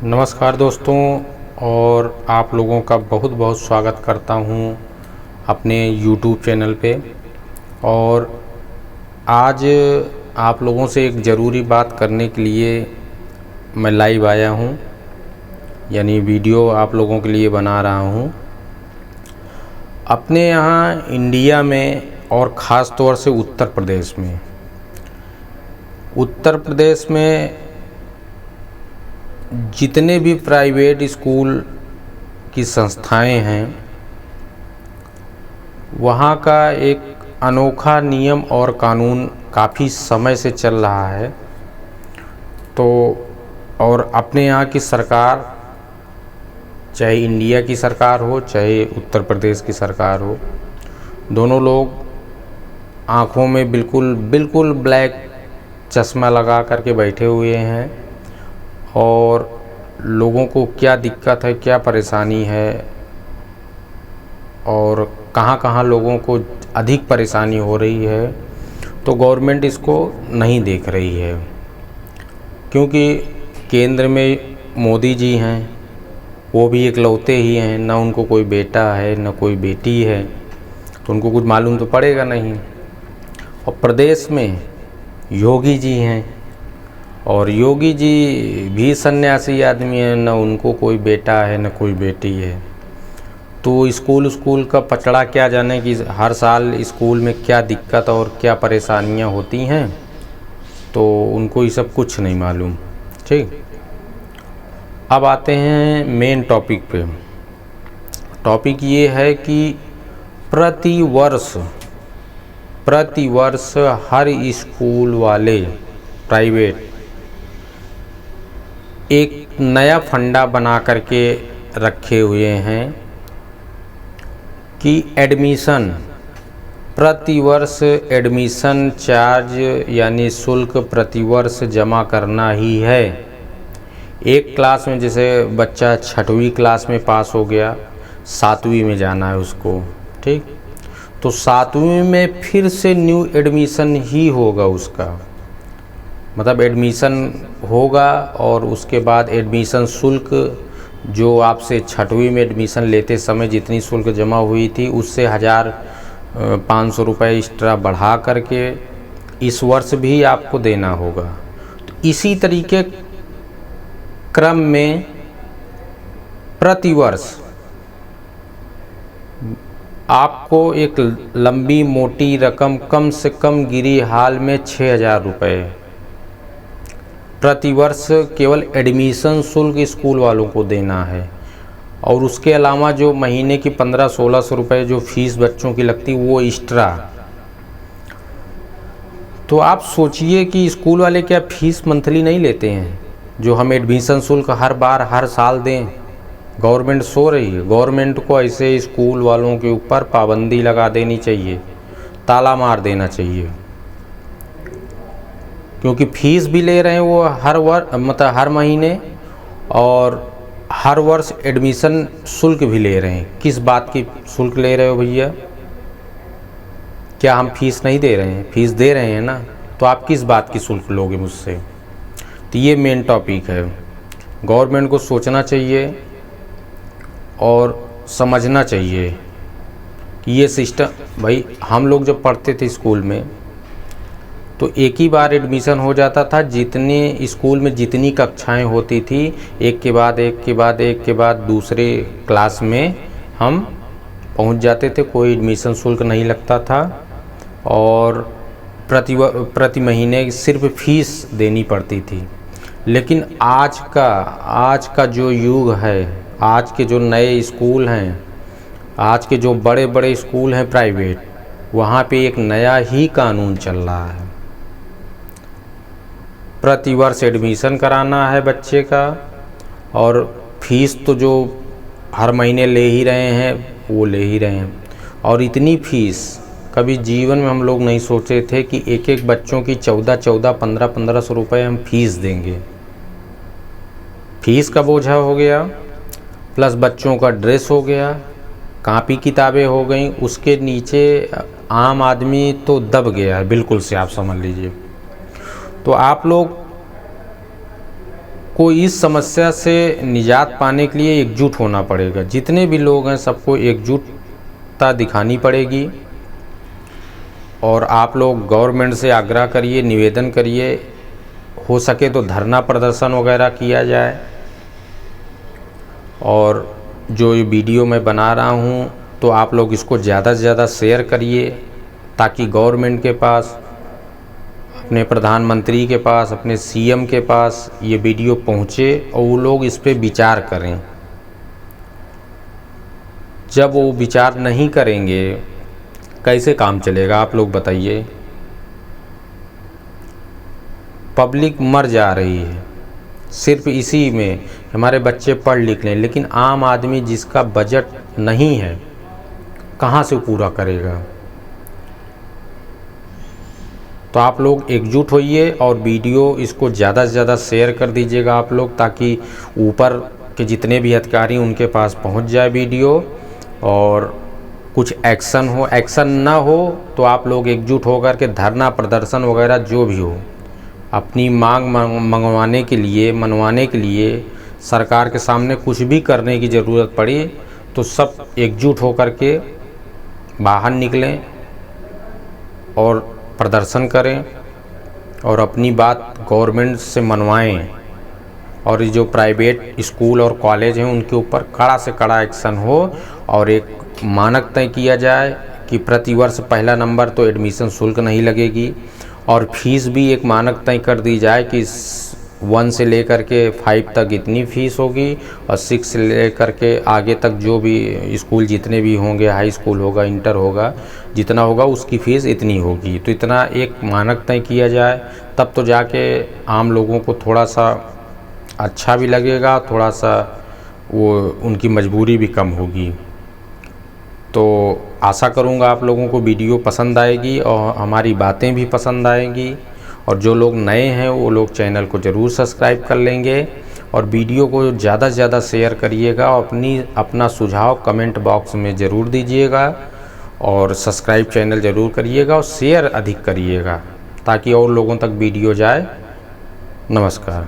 नमस्कार दोस्तों, और आप लोगों का बहुत बहुत स्वागत करता हूं अपने YouTube चैनल पे। और आज आप लोगों से एक ज़रूरी बात करने के लिए मैं लाइव आया हूं, यानी वीडियो आप लोगों के लिए बना रहा हूं। अपने यहाँ इंडिया में और ख़ास तौर से उत्तर प्रदेश में जितने भी प्राइवेट स्कूल की संस्थाएं हैं, वहाँ का एक अनोखा नियम और कानून काफ़ी समय से चल रहा है। तो और अपने यहाँ की सरकार, चाहे इंडिया की सरकार हो चाहे उत्तर प्रदेश की सरकार हो, दोनों लोग आँखों में बिल्कुल ब्लैक चश्मा लगा करके बैठे हुए हैं और लोगों को क्या दिक्कत है, क्या परेशानी है और कहाँ लोगों को अधिक परेशानी हो रही है, तो गवर्नमेंट इसको नहीं देख रही है। क्योंकि केंद्र में मोदी जी हैं, वो भी इकलौते ही हैं, ना उनको कोई बेटा है ना कोई बेटी है, तो उनको कुछ मालूम तो पड़ेगा नहीं। और प्रदेश में योगी जी हैं, और योगी जी भी सन्यासी आदमी हैं, न उनको कोई बेटा है न कोई बेटी है। तो स्कूल का पचड़ा क्या जाने कि हर साल स्कूल में क्या दिक्कत और क्या परेशानियां होती हैं, तो उनको ये सब कुछ नहीं मालूम। ठीक, अब आते हैं मेन टॉपिक पे। टॉपिक ये है कि प्रति वर्ष हर स्कूल वाले प्राइवेट एक नया फंडा बना करके रखे हुए हैं कि प्रतिवर्ष एडमिशन चार्ज यानी शुल्क प्रतिवर्ष जमा करना ही है। एक क्लास में जैसे बच्चा 6वीं क्लास में पास हो गया, 7वीं में जाना है उसको, ठीक, तो 7वीं में फिर से न्यू एडमिशन ही होगा उसका, मतलब एडमिशन होगा। और उसके बाद एडमिशन शुल्क जो आपसे 6वीं में एडमिशन लेते समय जितनी शुल्क जमा हुई थी, उससे 1500 रुपये एक्स्ट्रा बढ़ा करके इस वर्ष भी आपको देना होगा। तो इसी तरीके क्रम में प्रतिवर्ष आपको एक लंबी मोटी रकम, कम से कम गिरी हाल में 6000 रुपये प्रतिवर्ष केवल एडमिशन शुल्क स्कूल वालों को देना है। और उसके अलावा जो महीने की 1500-1600 रुपये जो फीस बच्चों की लगती वो एक्स्ट्रा। तो आप सोचिए कि स्कूल वाले क्या फीस मंथली नहीं लेते हैं, जो हम एडमिशन शुल्क हर साल दें। गवर्नमेंट सो रही है। गवर्नमेंट को ऐसे स्कूल वालों के ऊपर पाबंदी लगा देनी चाहिए, ताला मार देना चाहिए, क्योंकि फ़ीस भी ले रहे हैं वो हर महीने, और हर वर्ष एडमिशन शुल्क भी ले रहे हैं। किस बात की शुल्क ले रहे हो भैया? क्या हम फीस नहीं दे रहे हैं? फीस दे रहे हैं ना, तो आप किस बात की शुल्क लोगे मुझसे? तो ये मेन टॉपिक है। गवर्नमेंट को सोचना चाहिए और समझना चाहिए कि ये सिस्टम, भाई हम लोग जब पढ़ते थे स्कूल में तो एक ही बार एडमिशन हो जाता था। जितने स्कूल में जितनी कक्षाएं होती थी, एक के बाद दूसरे क्लास में हम पहुंच जाते थे। कोई एडमिशन शुल्क नहीं लगता था और प्रति महीने सिर्फ फीस देनी पड़ती थी। लेकिन आज का जो युग है, आज के जो नए स्कूल हैं, आज के जो बड़े बड़े स्कूल हैं प्राइवेट, वहाँ पे एक नया ही कानून चल रहा है। प्रतिवर्ष एडमिशन कराना है बच्चे का, और फीस तो जो हर महीने ले ही रहे हैं वो ले ही रहे हैं। और इतनी फीस कभी जीवन में हम लोग नहीं सोचे थे कि एक बच्चों की 1500 रुपये हम फीस देंगे। फीस का बोझा हो गया, प्लस बच्चों का ड्रेस हो गया, कापी किताबें हो गई, उसके नीचे आम आदमी तो दब गया है बिल्कुल से, आप समझ लीजिए। तो आप लोग सबको इस समस्या से निजात पाने के लिए एकजुट होना पड़ेगा। जितने भी लोग हैं सबको एकजुटता दिखानी पड़ेगी। और आप लोग गवर्नमेंट से आग्रह करिए, निवेदन करिए, हो सके तो धरना प्रदर्शन वगैरह किया जाए। और जो ये वीडियो मैं बना रहा हूँ तो आप लोग इसको ज़्यादा से ज़्यादा शेयर करिए, ताकि गवर्नमेंट के पास, अपने प्रधानमंत्री के पास, अपने सीएम के पास ये वीडियो पहुँचे और वो लोग इस पे विचार करें। जब वो विचार नहीं करेंगे कैसे काम चलेगा, आप लोग बताइए। पब्लिक मर जा रही है सिर्फ इसी में, हमारे बच्चे पढ़ लिख लें, लेकिन आम आदमी जिसका बजट नहीं है कहाँ से पूरा करेगा। तो आप लोग एकजुट होइए और वीडियो इसको ज़्यादा से ज़्यादा शेयर कर दीजिएगा आप लोग, ताकि ऊपर के जितने भी अधिकारी उनके पास पहुंच जाए वीडियो और कुछ एक्शन हो। एक्शन ना हो तो आप लोग एकजुट होकर के धरना प्रदर्शन वगैरह जो भी हो, अपनी मांग मंगवाने के लिए, मनवाने के लिए, सरकार के सामने कुछ भी करने की ज़रूरत पड़ी तो सब एकजुट होकर के बाहर निकलें और प्रदर्शन करें और अपनी बात गवर्नमेंट से मनवाएं। और जो प्राइवेट स्कूल और कॉलेज हैं उनके ऊपर कड़ा से कड़ा एक्शन हो और एक मानक तय किया जाए कि प्रतिवर्ष पहला नंबर तो एडमिशन शुल्क नहीं लगेगी, और फीस भी एक मानक तय कर दी जाए कि 1 से लेकर के 5 तक इतनी फ़ीस होगी और 6 से लेकर के आगे तक जो भी स्कूल जितने भी होंगे, हाई स्कूल होगा, इंटर होगा, जितना होगा उसकी फ़ीस इतनी होगी। तो इतना एक मानक तय किया जाए, तब तो जाके आम लोगों को थोड़ा सा अच्छा भी लगेगा, थोड़ा सा वो उनकी मजबूरी भी कम होगी। तो आशा करूँगा आप लोगों को वीडियो पसंद आएगी और हमारी बातें भी पसंद आएंगी। और जो लोग नए हैं वो लोग चैनल को ज़रूर सब्सक्राइब कर लेंगे और वीडियो को ज़्यादा से ज़्यादा शेयर करिएगा और अपना सुझाव कमेंट बॉक्स में ज़रूर दीजिएगा और सब्सक्राइब चैनल ज़रूर करिएगा और शेयर अधिक करिएगा ताकि और लोगों तक वीडियो जाए। नमस्कार।